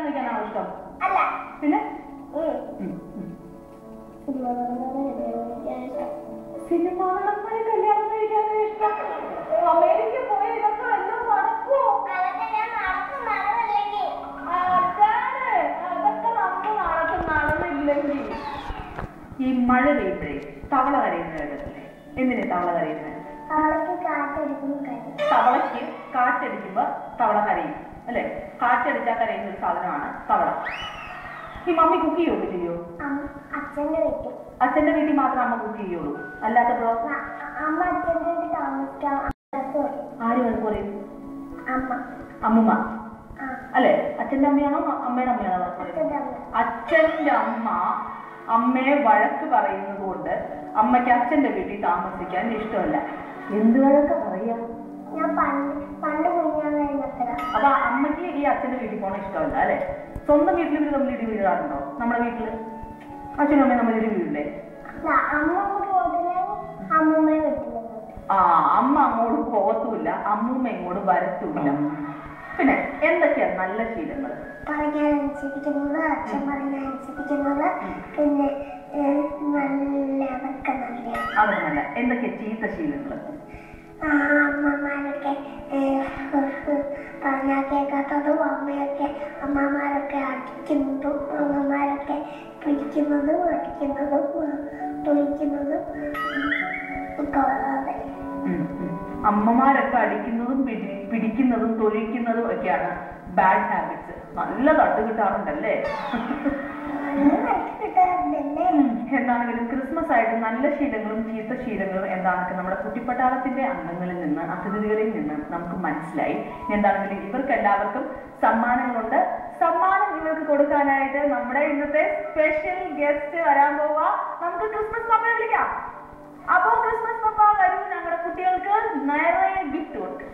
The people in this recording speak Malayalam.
കഴിക്കാനാണോ ഇഷ്ടം? അല്ല. പിന്നെ സിനിമ നടന്മാരെ കല്യാണം കഴിക്കാനോ ഇഷ്ടം? അമേരിക്ക പോയ ഇതൊക്കെ വല്ലതും നടക്കുമോ? അതൊക്കെ നമ്മൾ നടന്നില്ലെങ്കിൽ ഈ മഴ പെയ്യുമ്പോഴേ തവള കരയുന്നത് കേട്ടല്ലേ? എന്തിനാ തവള കരയുന്നത്? തവളയ്ക്ക് കാറ്റടിക്കുമ്പോ തവള കരയും അല്ലെ? കാറ്റടിച്ചാൽ കരയുന്ന ഒരു സാധനമാണ് തവള. ഈ മമ്മി കുക്ക് ചെയ്യുകയൊക്കെ ചെയ്യോ? അച്ഛന്റെ വീട്ടിൽ മാത്രം അമ്മ കുക്ക് ചെയ്യുള്ളൂ, അല്ലാത്തപ്പോഴോ? ആര് വഴക്ക് പറയും? അമ്മുമ്മ അല്ലെ? അച്ഛന്റെ അമ്മയാണോ അമ്മയുടെ അമ്മയാണോ വഴക്ക് പറയുന്നത്? അച്ഛന്റെ അമ്മ അമ്മയെ വഴക്ക് പറയുന്നത് കൊണ്ട് അമ്മയ്ക്ക് അച്ഛന്റെ വീട്ടിൽ താമസിക്കാൻ ഇഷ്ടമല്ല. എന്ത് വഴക്ക പറയാ? അപ്പൊ അമ്മയ്ക്ക് ഈ അച്ഛന്റെ വീട്ടിൽ പോകണ ഇഷ്ടമല്ല അല്ലെ? സ്വന്തം വീട്ടിൽ ഇവര് തമ്മിൽ ഇടി വീഴാറുണ്ടോ? നമ്മുടെ വീട്ടില് അച്ഛനും അമ്മയും തമ്മിൽ ഇടി വീഴില്ലേ? അമ്മ അങ്ങോട്ട് പോകത്തുമില്ല, അമ്മൂമ്മ ഇങ്ങോട്ട് വരത്തുമില്ല. പിന്നെ എന്തൊക്കെയാ നല്ല ശീലങ്ങൾ? പറഞ്ഞനുസരിക്കുന്നത്, അച്ഛൻ പറഞ്ഞനുസരിക്കുന്നത്, പിന്നെ അതൊക്കെ നല്ല. എന്തൊക്കെയാ ചീത്ത ശീലങ്ങൾ? അമ്മമാരൊക്കെ പറഞ്ഞാൽ കേൾക്കാത്തതും, അമ്മമാരൊക്കെ അടിക്കുന്നതും, അമ്മമാരൊക്കെ പിടിക്കുന്നതും അടിക്കുന്നതും തൊഴിക്കുന്നതും ഒക്കെ ഉള്ളത്. അമ്മമാരൊക്കെ അടിക്കുന്നതും പിടിക്കുന്നതും തൊഴിക്കുന്നതും ഒക്കെയാണ് ബാഡ് ഹാബിറ്റ്സ്. നല്ല തട്ട് കിട്ടാറുണ്ടല്ലേ? എന്താണെങ്കിലും ക്രിസ്മസ് ആയിട്ട് നല്ല ശീലങ്ങളും ചീത്ത ശീലങ്ങളും എന്താണെന്നൊക്കെ നമ്മുടെ കുട്ടിപ്പട്ടാളത്തിന്റെ അംഗങ്ങളിൽ നിന്ന്, അതിഥികളിൽ നിന്ന് നമുക്ക് മനസ്സിലായി. എന്താണെങ്കിലും ഇവർക്ക് എല്ലാവർക്കും സമ്മാനങ്ങളുണ്ട്. സമ്മാനം ഇവർക്ക് കൊടുക്കാനായിട്ട് നമ്മുടെ ഇന്നത്തെ സ്പെഷ്യൽ ഗസ്റ്റ് വരാൻ പോവാ. നമുക്ക് ക്രിസ്മസ് പപ്പയെ വിളിക്കാം. അപ്പോ ക്രിസ്മസ് പപ്പ വരൂ, ഞങ്ങളുടെ കുട്ടികൾക്ക് നിറയെ ഗിഫ്റ്റ് കൊടുക്കും.